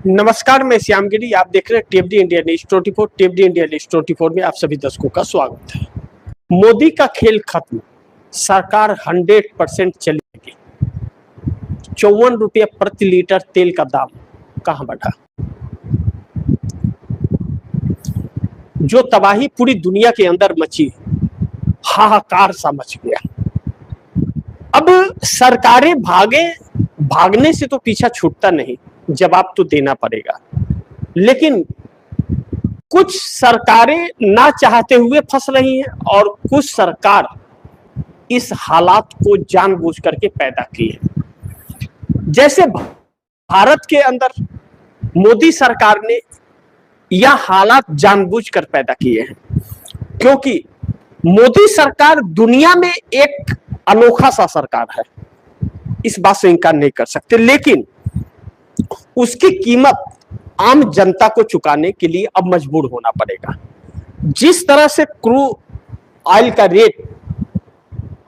नमस्कार, मैं श्यामगिरी। आप देख रहे हैं टीएफडी इंडिया न्यूज 24। टीएफडी इंडिया न्यूज 24 में आप सभी दर्शकों का स्वागत है। मोदी का खेल खत्म, सरकार 100% चलेगी। 54 रुपये प्रति लीटर तेल का दाम कहां बढ़ा? जो तबाही पूरी दुनिया के अंदर मची, हाहाकार सा मच गया। अब सरकारें भागने से तो पीछा छूटता नहीं, जवाब तो देना पड़ेगा। लेकिन कुछ सरकारें ना चाहते हुए फंस रही हैं और कुछ सरकार इस हालात को जानबूझ करके पैदा की है। जैसे भारत के अंदर मोदी सरकार ने यह हालात जानबूझ कर पैदा किए हैं, क्योंकि मोदी सरकार दुनिया में एक अनोखा सा सरकार है, इस बात से इनकार नहीं कर सकते। लेकिन उसकी कीमत आम जनता को चुकाने के लिए अब मजबूर होना पड़ेगा। जिस तरह से क्रूड ऑयल का रेट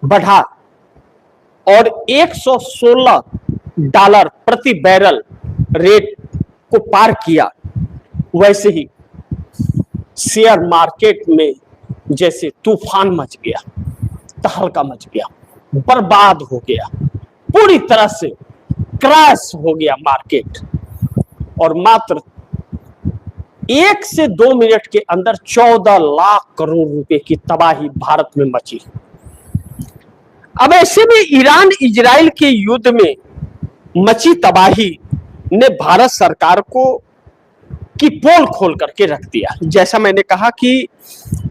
बढ़ा और $116 प्रति बैरल रेट को पार किया, वैसे ही शेयर मार्केट में जैसे तूफान मच गया, तहलका मच गया, बर्बाद हो गया, पूरी तरह से क्रैश हो गया मार्केट। और मात्र 1 से 2 मिनट के अंदर 14 लाख करोड़ रुपए की तबाही भारत में मची। अब ऐसे में ईरान इजराइल के युद्ध में मची तबाही ने भारत सरकार को की पोल खोल करके रख दिया। जैसा मैंने कहा कि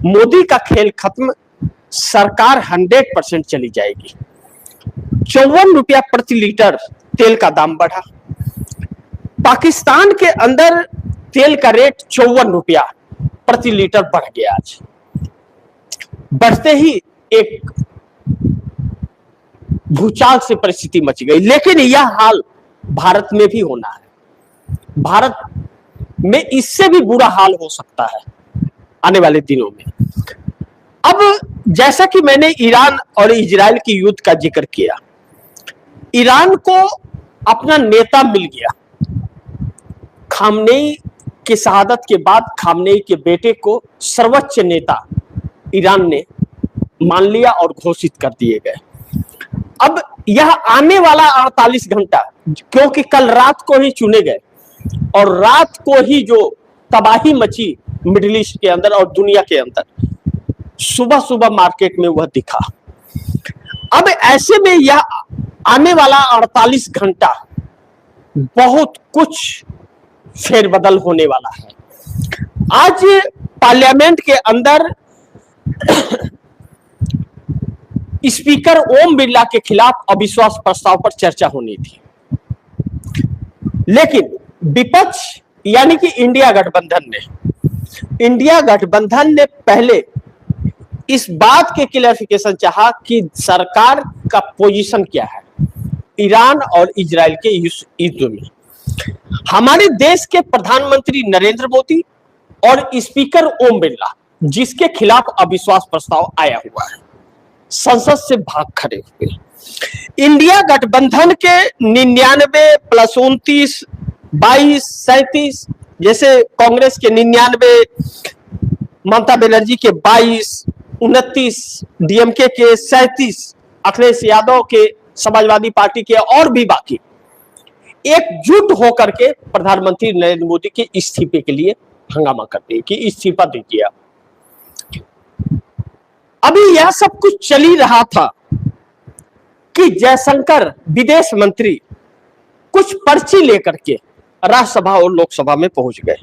मोदी का खेल खत्म, सरकार 100% चली जाएगी। 54 रुपया प्रति लीटर तेल का दाम बढ़ा। पाकिस्तान के अंदर तेल का रेट 54 रुपया प्रति लीटर बढ़ गया। आज बढ़ते ही एक भूचाल से परिस्थिति मच गई। लेकिन यह हाल भारत में भी होना है। भारत में इससे भी बुरा हाल हो सकता है आने वाले दिनों में। अब जैसा कि मैंने ईरान और इजराइल के युद्ध का जिक्र किया, ईरान को अपना नेता मिल गया। खामनेई की शहादत के बाद खामनेई के बेटे को सर्वोच्च नेता ईरान ने मान लिया और घोषित कर दिए गए। अब यह आने वाला 48 घंटा, क्योंकि कल रात को ही चुने गए और रात को ही जो तबाही मची मिडिल ईस्ट के अंदर और दुनिया के अंदर, सुबह सुबह मार्केट में वह दिखा। अब ऐसे में यह आने वाला 48 घंटा बहुत कुछ फेरबदल होने वाला है। आज पार्लियामेंट के अंदर स्पीकर ओम बिरला के खिलाफ अविश्वास प्रस्ताव पर चर्चा होनी थी, लेकिन विपक्ष यानी कि इंडिया गठबंधन ने पहले इस बात के क्लैरिफिकेशन चाहा कि सरकार का पोजीशन क्या है ईरान और इजराइल के युद्ध में। हमारे देश के प्रधानमंत्री नरेंद्र मोदी और स्पीकर ओम बिरला, जिसके खिलाफ अविश्वास प्रस्ताव आया हुआ है, संसद से भाग खड़े हुए। इंडिया गठबंधन के 99 + 29, 22, 37, जैसे कांग्रेस के 99, ममता बनर्जी के 22, 29, डीएमके के 37, अखिलेश यादव के समाजवादी पार्टी के और भी बाकी एकजुट होकर के प्रधानमंत्री नरेंद्र मोदी के इस्तीफे के लिए हंगामा करते कि इस्तीफा दीजिए। अभी यह सब कुछ चल ही रहा था कि जयशंकर विदेश मंत्री कुछ पर्ची लेकर के राज्यसभा और लोकसभा में पहुंच गए।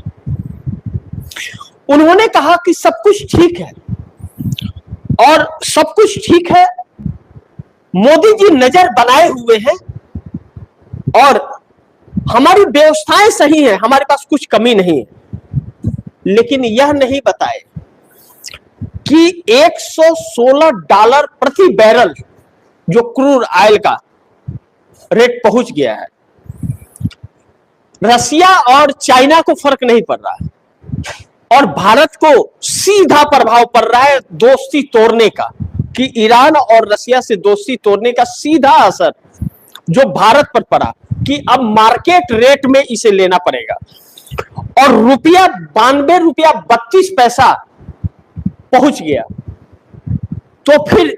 उन्होंने कहा कि सब कुछ ठीक है और सब कुछ ठीक है, मोदी जी नजर बनाए हुए हैं और हमारी व्यवस्थाएं सही हैं, हमारे पास कुछ कमी नहीं है। लेकिन यह नहीं बताए कि $116 प्रति बैरल जो क्रूड ऑयल का रेट पहुंच गया है, रसिया और चाइना को फर्क नहीं पड़ रहा है और भारत को सीधा प्रभाव पड़ रहा है दोस्ती तोड़ने का, कि ईरान और रसिया से दोस्ती तोड़ने का सीधा असर जो भारत पर पड़ा कि अब मार्केट रेट में इसे लेना पड़ेगा और रुपया 92 रुपया 32 पैसा पहुंच गया, तो फिर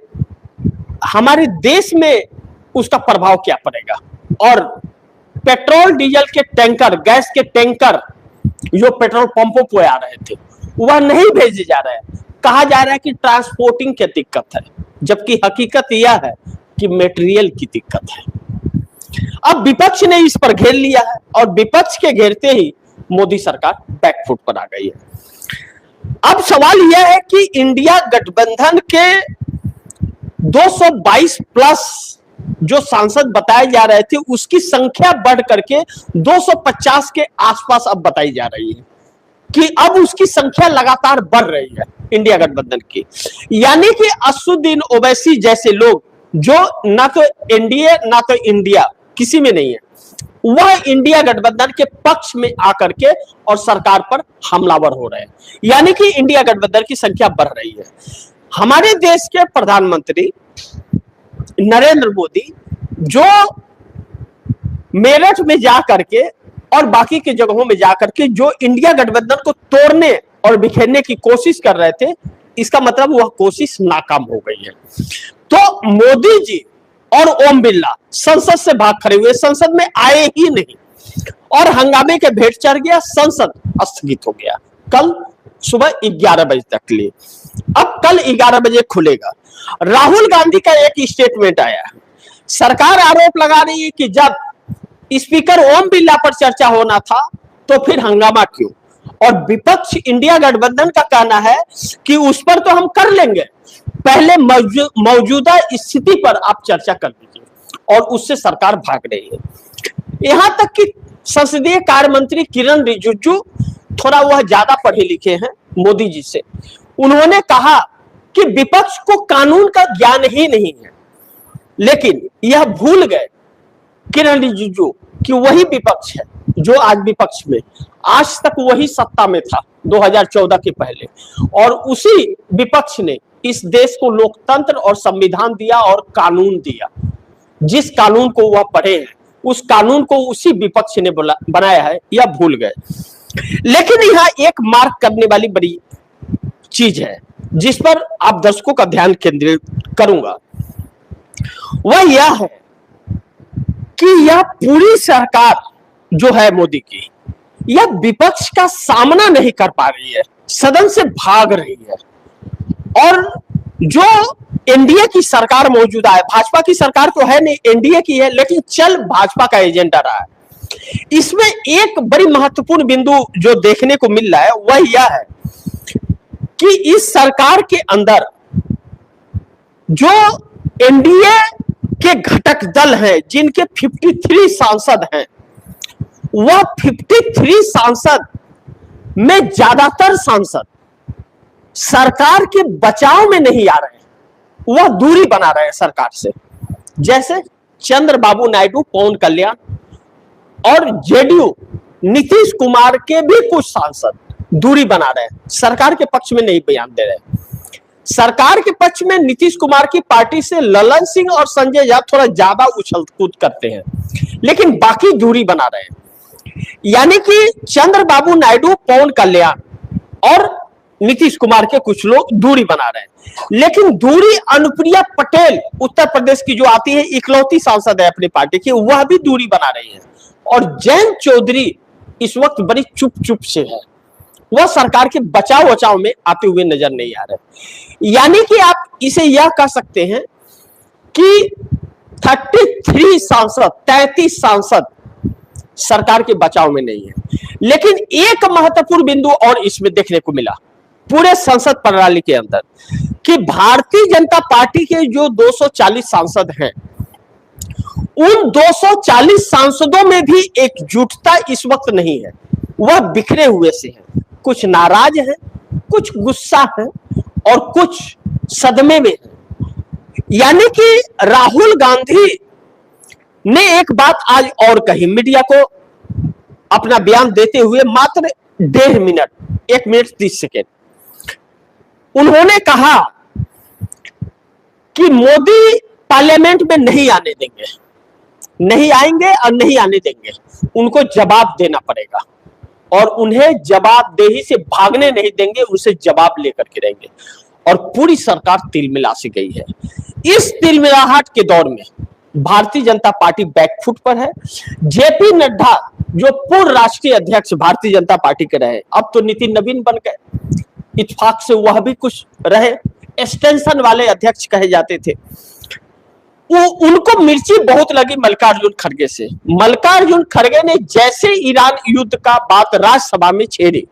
हमारे देश में उसका प्रभाव क्या पड़ेगा। और पेट्रोल डीजल के टैंकर, गैस के टैंकर जो पेट्रोल पंपों पर आ रहे थे वह नहीं भेजे जा रहे हैं। कहा जा रहा है कि ट्रांसपोर्टिंग की दिक्कत है, जबकि हकीकत यह है कि मटेरियल की दिक्कत है। अब विपक्ष ने इस पर घेर लिया है और विपक्ष के घेरते ही मोदी सरकार बैकफुट पर आ गई है। अब सवाल यह है कि इंडिया गठबंधन के 222 प्लस जो सांसद बताए जा रहे थे उसकी संख्या बढ़ करके 250 के आसपास अब बताई जा रही है कि अब उसकी संख्या लगातार बढ़ रही है इंडिया गठबंधन की। यानी कि असदुद्दीन ओवैसी जैसे लोग जो ना तो एनडीए ना तो इंडिया किसी में नहीं है, वह इंडिया गठबंधन के पक्ष में आकर के और सरकार पर हमलावर हो रहे हैं। यानी कि इंडिया गठबंधन की संख्या बढ़ रही है। हमारे देश के प्रधानमंत्री नरेंद्र मोदी जो मेरठ में जा करके और बाकी के जगहों में जाकर के जो इंडिया गठबंधन को तोड़ने और बिखेरने की कोशिश कर रहे थे, इसका मतलब वह कोशिश नाकाम हो गई है। तो मोदी जी और ओम बिरला संसद से भाग खड़े हुए, संसद में आए ही नहीं और हंगामे के भेंट चढ़ गया, संसद स्थगित हो गया कल सुबह 11 बजे तक के लिए। अब कल 11 बजे खुलेगा। राहुल गांधी का एक स्टेटमेंट आया, सरकार आरोप लगा रही है कि जब स्पीकर ओम बिरला पर चर्चा होना था तो फिर हंगामा क्यों। और विपक्ष इंडिया गठबंधन का कहना है कि उस पर तो हम कर लेंगे, पहले मौजूदा स्थिति पर आप चर्चा कर लीजिए, और उससे सरकार भाग रही है। यहां तक कि संसदीय कार्य मंत्री किरण रिजिजू, थोड़ा वह ज्यादा पढ़े लिखे हैं मोदी जी से, उन्होंने कहा कि विपक्ष को कानून का ज्ञान ही नहीं है। लेकिन यह भूल गए किरण रिजिजू कि वही विपक्ष है जो आज विपक्ष में, आज तक वही सत्ता में था 2014 के पहले, और उसी विपक्ष ने इस देश को लोकतंत्र और संविधान दिया और कानून दिया। जिस कानून को वह पढ़े हैं उस कानून को उसी विपक्ष ने बनाया है, यह भूल गए। लेकिन यहां एक मार्क करने वाली बड़ी चीज है जिस पर आप दर्शकों का ध्यान केंद्रित करूंगा, वह यह है कि यह पूरी सरकार जो है मोदी की, यह विपक्ष का सामना नहीं कर पा रही है, सदन से भाग रही है। और जो एनडीए की सरकार मौजूदा है, भाजपा की सरकार तो है नहीं, एनडीए की है, लेकिन चल भाजपा का एजेंडा रहा है। इसमें एक बड़ी महत्वपूर्ण बिंदु जो देखने को मिल रहा है वह यह है कि इस सरकार के अंदर जो एनडीए के घटक दल हैं, जिनके 53 सांसद हैं, वह 53 सांसद में ज्यादातर सांसद सरकार के बचाव में नहीं आ रहे हैं, वह दूरी बना रहे हैं सरकार से। जैसे चंद्रबाबू नायडू, पवन कल्याण और जेडीयू नीतीश कुमार के भी कुछ सांसद दूरी बना रहे हैं, सरकार के पक्ष में नहीं बयान दे रहे। सरकार के पक्ष में नीतीश कुमार की पार्टी से ललन सिंह और संजय झा थोड़ा ज्यादा उछल कूद करते हैं, लेकिन बाकी दूरी बना रहे हैं। यानी कि चंद्रबाबू नायडू, पवन कल्याण और नीतीश कुमार के कुछ लोग दूरी बना रहे हैं, लेकिन दूरी अनुप्रिया पटेल उत्तर प्रदेश की जो आती है, इकलौती सांसद है अपनी पार्टी की, वह भी दूरी बना रही है। और जयंत चौधरी इस वक्त बड़ी चुप से है, वह सरकार के बचाव में आते हुए नजर नहीं आ रहे। यानी कि आप इसे यह कह सकते हैं कि 33 सांसद सरकार के बचाव में नहीं है। लेकिन एक महत्वपूर्ण बिंदु और इसमें देखने को मिला पूरे संसद प्रणाली के अंदर, कि भारतीय जनता पार्टी के जो 240 सांसद हैं, उन 240 सांसदों में भी एकजुटता इस वक्त नहीं है, वह बिखरे हुए से हैं। कुछ नाराज हैं, कुछ गुस्सा है और कुछ सदमे में है। यानी कि राहुल गांधी ने एक बात आज और कही मीडिया को अपना बयान देते हुए, मात्र 1.5 मिनट, 1 मिनट 30 सेकेंड, उन्होंने कहा कि मोदी पार्लियामेंट में नहीं आने देंगे। नहीं आएंगे और नहीं आने देंगे। उनको जवाब देना पड़ेगा और उन्हें जवाबदेही से भागने नहीं देंगे, उनसे जवाब लेकर के रहेंगे। और पूरी सरकार तिलमिला सी गई है। इस तिलमिलाहट के दौर में भारतीय जनता पार्टी बैकफुट पर है। जेपी नड्डा जो पूर्व राष्ट्रीय अध्यक्ष भारतीय जनता पार्टी के रहे, अब तो नितिन नवीन बन गए, इत्तेफाक से वह भी कुछ रहे, एक्सटेंशन वाले अध्यक्ष कहे जाते थे। उनको मिर्ची बहुत लगी मल्लिकार्जुन खड़गे से। मल्लिकार्जुन खड़गे ने जैसे ईरान युद्ध का बात राज्यसभा में छेड़ी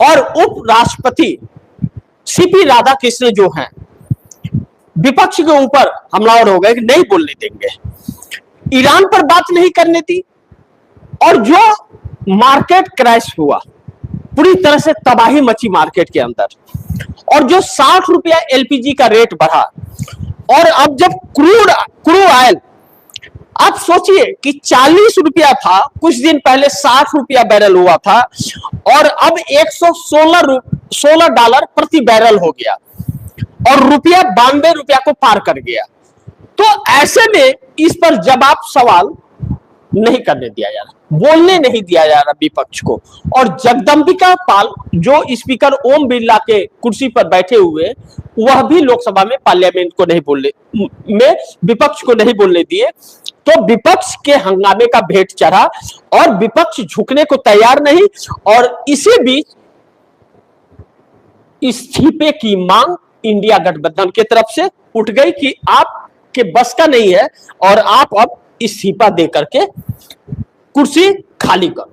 और उप राष्ट्रपति सीपी राधाकृष्णन जो हैं विपक्ष के ऊपर हमलावर हो गए कि नहीं बोलने देंगे, ईरान पर बात नहीं करने दी, और जो मार्केट क्रैश हुआ, पूरी तरह से तबाही मची मार्केट के अंदर, और जो 60 रुपया एलपीजी का रेट बढ़ा, और अब जब क्रूड ऑयल, आप सोचिए कि 40 रुपया था कुछ दिन पहले, 60 रुपया बैरल हुआ था, और अब $116 प्रति बैरल हो गया और रुपया 92 रुपया को पार कर गया। तो ऐसे में इस पर जवाब सवाल नहीं करने दिया जा रहा, बोलने नहीं दिया जा रहा विपक्ष को। और जगदंबिका पाल जो स्पीकर ओम बिरला के कुर्सी पर बैठे हुए, वह भी लोकसभा में पार्लियामेंट को नहीं बोलने में, विपक्ष को नहीं बोलने दिए। तो विपक्ष के हंगामे का भेंट चढ़ा और विपक्ष झुकने को तैयार नहीं। और इसी बीच इस्तीफे की मांग इंडिया गठबंधन की तरफ से उठ गई कि आपके बस का नहीं है और आप अब इस्तीफा देकर के कुर्सी खाली करो।